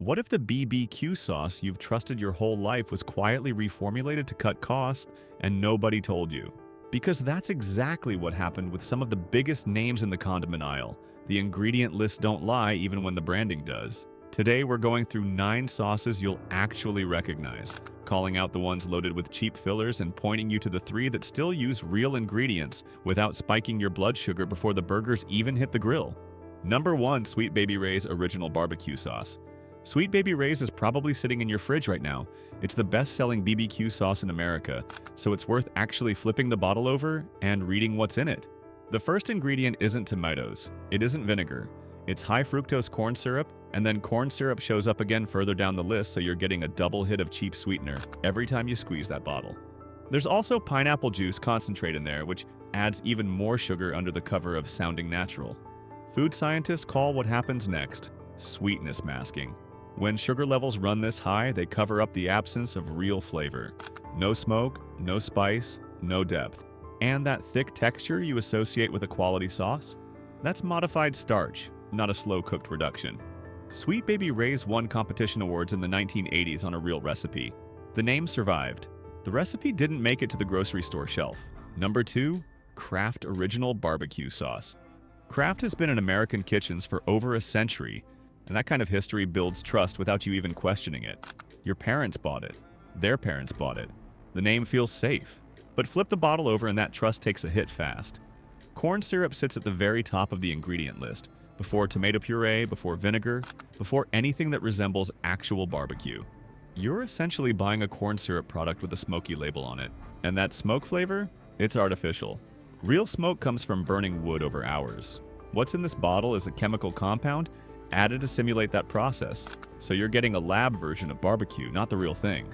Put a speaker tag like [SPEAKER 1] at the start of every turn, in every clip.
[SPEAKER 1] What if the BBQ sauce you've trusted your whole life was quietly reformulated to cut costs and nobody told you? Because that's exactly what happened with some of the biggest names in the condiment aisle. The ingredient lists don't lie even when the branding does. Today we're going through 9 sauces you'll actually recognize, calling out the ones loaded with cheap fillers and pointing you to the 3 that still use real ingredients without spiking your blood sugar before the burgers even hit the grill. Number 1. Sweet Baby Ray's Original Barbecue Sauce. Sweet Baby Ray's is probably sitting in your fridge right now. It's the best-selling BBQ sauce in America, so it's worth actually flipping the bottle over and reading what's in it. The first ingredient isn't tomatoes. It isn't vinegar. It's high-fructose corn syrup, and then corn syrup shows up again further down the list, so you're getting a double hit of cheap sweetener every time you squeeze that bottle. There's also pineapple juice concentrate in there, which adds even more sugar under the cover of sounding natural. Food scientists call what happens next sweetness masking. When sugar levels run this high, they cover up the absence of real flavor. No smoke, no spice, no depth. And that thick texture you associate with a quality sauce? That's modified starch, not a slow-cooked reduction. Sweet Baby Ray's won competition awards in the 1980s on a real recipe. The name survived. The recipe didn't make it to the grocery store shelf. Number 2. Kraft Original Barbecue Sauce. Kraft has been in American kitchens for over a century, and that kind of history builds trust without you even questioning it. Your parents bought it. Their parents bought it. The name feels safe. But flip the bottle over and that trust takes a hit fast. Corn syrup sits at the very top of the ingredient list, before tomato puree, before vinegar, before anything that resembles actual barbecue. You're essentially buying a corn syrup product with a smoky label on it. And that smoke flavor? It's artificial. Real smoke comes from burning wood over hours. What's in this bottle is a chemical compound added to simulate that process, so you're getting a lab version of barbecue, not the real thing.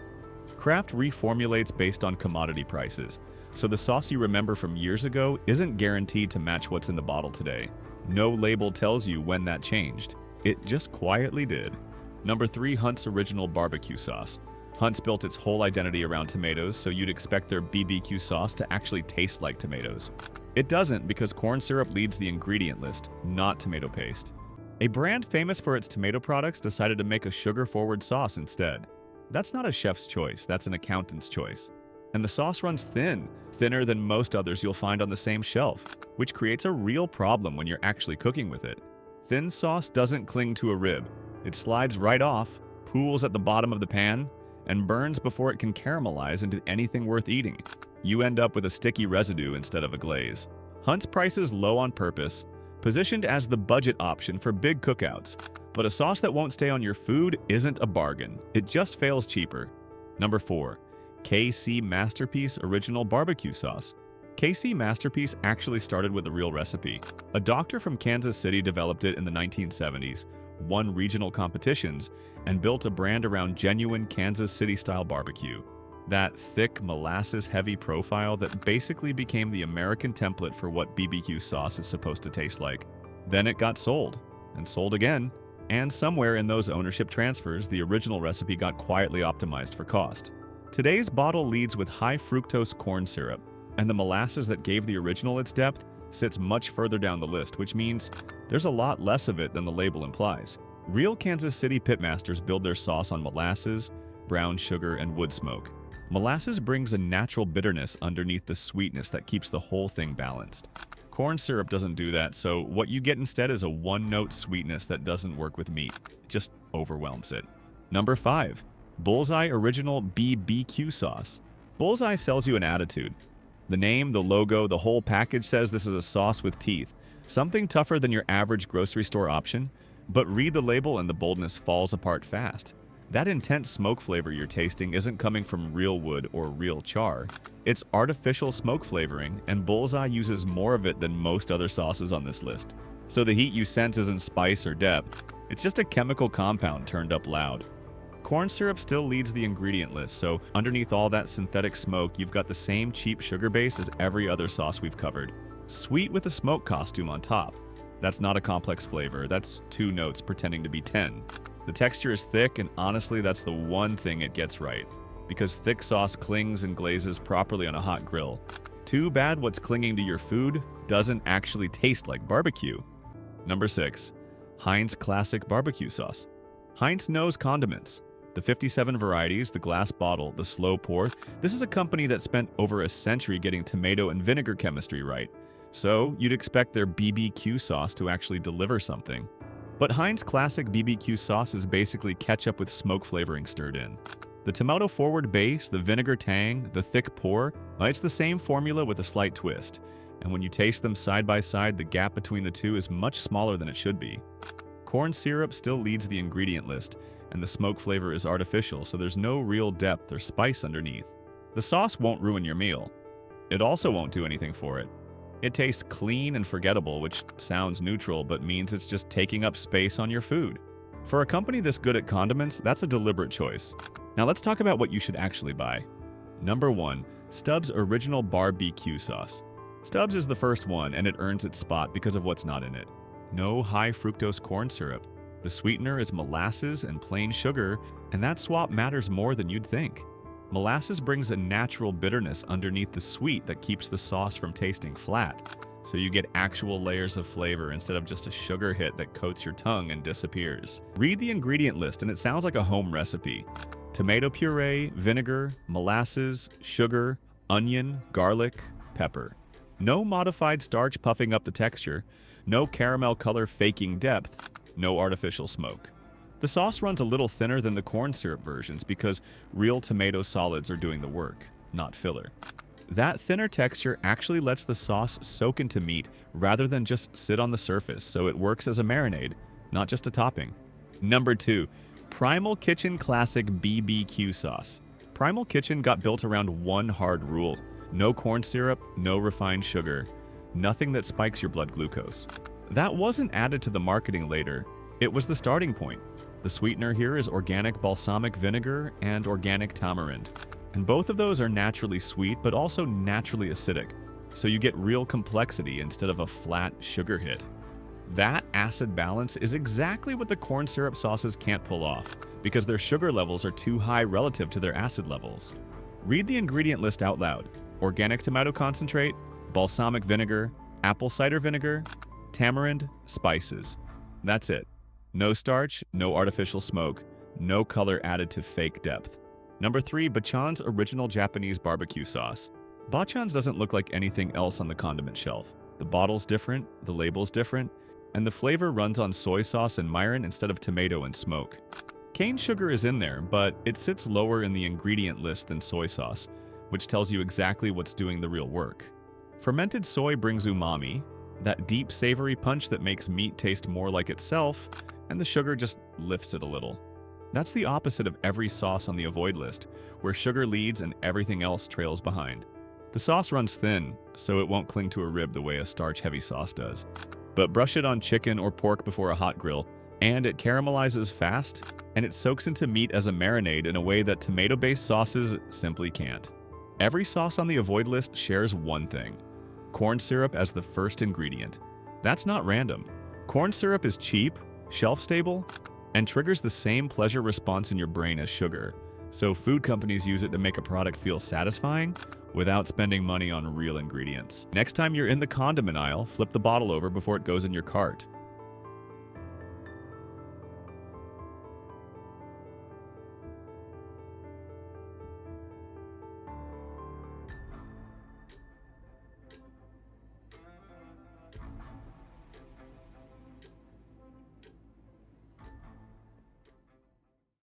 [SPEAKER 1] Kraft reformulates based on commodity prices, so the sauce you remember from years ago isn't guaranteed to match what's in the bottle today. No label tells you when that changed. It just quietly did. Number 3. Hunt's Original Barbecue Sauce. Hunt's built its whole identity around tomatoes, so you'd expect their BBQ sauce to actually taste like tomatoes. It doesn't, because corn syrup leads the ingredient list, not tomato paste. A brand famous for its tomato products decided to make a sugar-forward sauce instead. That's not a chef's choice, that's an accountant's choice. And the sauce runs thin, thinner than most others you'll find on the same shelf, which creates a real problem when you're actually cooking with it. Thin sauce doesn't cling to a rib. It slides right off, pools at the bottom of the pan, and burns before it can caramelize into anything worth eating. You end up with a sticky residue instead of a glaze. Hunt's price is low on purpose, positioned as the budget option for big cookouts. But a sauce that won't stay on your food isn't a bargain. It just fails cheaper. Number 4. KC Masterpiece Original Barbecue Sauce. KC Masterpiece actually started with a real recipe. A doctor from Kansas City developed it in the 1970s, won regional competitions, and built a brand around genuine Kansas City-style barbecue. That thick, molasses-heavy profile that basically became the American template for what BBQ sauce is supposed to taste like. Then it got sold, and sold again, and somewhere in those ownership transfers, the original recipe got quietly optimized for cost. Today's bottle leads with high-fructose corn syrup, and the molasses that gave the original its depth sits much further down the list, which means there's a lot less of it than the label implies. Real Kansas City pitmasters build their sauce on molasses, brown sugar, and wood smoke. Molasses brings a natural bitterness underneath the sweetness that keeps the whole thing balanced. Corn syrup doesn't do that, so what you get instead is a one-note sweetness that doesn't work with meat. It just overwhelms it. Number 5. Bullseye Original BBQ Sauce. Bullseye sells you an attitude. The name, the logo, the whole package says this is a sauce with teeth. Something tougher than your average grocery store option. But read the label and the boldness falls apart fast. That intense smoke flavor you're tasting isn't coming from real wood or real char. It's artificial smoke flavoring, and Bullseye uses more of it than most other sauces on this list. So the heat you sense isn't spice or depth. It's just a chemical compound turned up loud. Corn syrup still leads the ingredient list, so underneath all that synthetic smoke, you've got the same cheap sugar base as every other sauce we've covered. Sweet with a smoke costume on top. That's not a complex flavor, that's 2 notes pretending to be 10. The texture is thick, and honestly, that's the one thing it gets right. Because thick sauce clings and glazes properly on a hot grill. Too bad what's clinging to your food doesn't actually taste like barbecue. Number 6. Heinz Classic Barbecue Sauce. Heinz knows condiments. The 57 varieties, the glass bottle, the slow pour. This is a company that spent over a century getting tomato and vinegar chemistry right. So you'd expect their BBQ sauce to actually deliver something. But Heinz classic BBQ sauce is basically ketchup with smoke flavoring stirred in. The tomato-forward base, the vinegar tang, the thick pour, it's the same formula with a slight twist. And when you taste them side by side, the gap between the two is much smaller than it should be. Corn syrup still leads the ingredient list, and the smoke flavor is artificial, so there's no real depth or spice underneath. The sauce won't ruin your meal. It also won't do anything for it. It tastes clean and forgettable, which sounds neutral, but means it's just taking up space on your food. For a company this good at condiments, that's a deliberate choice. Now let's talk about what you should actually buy. Number 1. Stubb's Original BBQ Sauce. Stubb's is the first one, and it earns its spot because of what's not in it. No high fructose corn syrup. The sweetener is molasses and plain sugar, and that swap matters more than you'd think. Molasses brings a natural bitterness underneath the sweet that keeps the sauce from tasting flat, so you get actual layers of flavor instead of just a sugar hit that coats your tongue and disappears. Read the ingredient list and it sounds like a home recipe. Tomato puree, vinegar, molasses, sugar, onion, garlic, pepper. No modified starch puffing up the texture, no caramel color faking depth, no artificial smoke. The sauce runs a little thinner than the corn syrup versions because real tomato solids are doing the work, not filler. That thinner texture actually lets the sauce soak into meat rather than just sit on the surface, so it works as a marinade, not just a topping. Number 2. Primal Kitchen Classic BBQ Sauce. Primal Kitchen got built around one hard rule. No corn syrup, no refined sugar. Nothing that spikes your blood glucose. That wasn't added to the marketing later. It was the starting point. The sweetener here is organic balsamic vinegar and organic tamarind. And both of those are naturally sweet, but also naturally acidic. So you get real complexity instead of a flat sugar hit. That acid balance is exactly what the corn syrup sauces can't pull off, because their sugar levels are too high relative to their acid levels. Read the ingredient list out loud. Organic tomato concentrate, balsamic vinegar, apple cider vinegar, tamarind, spices. That's it. No starch, no artificial smoke, no color added to fake depth. Number 3. Bachan's Original Japanese Barbecue Sauce. Bachan's doesn't look like anything else on the condiment shelf. The bottle's different, the label's different, and the flavor runs on soy sauce and mirin instead of tomato and smoke. Cane sugar is in there, but it sits lower in the ingredient list than soy sauce, which tells you exactly what's doing the real work. Fermented soy brings umami, that deep savory punch that makes meat taste more like itself, and the sugar just lifts it a little. That's the opposite of every sauce on the avoid list, where sugar leads and everything else trails behind. The sauce runs thin, so it won't cling to a rib the way a starch-heavy sauce does. But brush it on chicken or pork before a hot grill, and it caramelizes fast, and it soaks into meat as a marinade in a way that tomato-based sauces simply can't. Every sauce on the avoid list shares one thing: corn syrup as the first ingredient. That's not random. Corn syrup is cheap, shelf-stable, and triggers the same pleasure response in your brain as sugar. So food companies use it to make a product feel satisfying without spending money on real ingredients. Next time you're in the condiment aisle, flip the bottle over before it goes in your cart.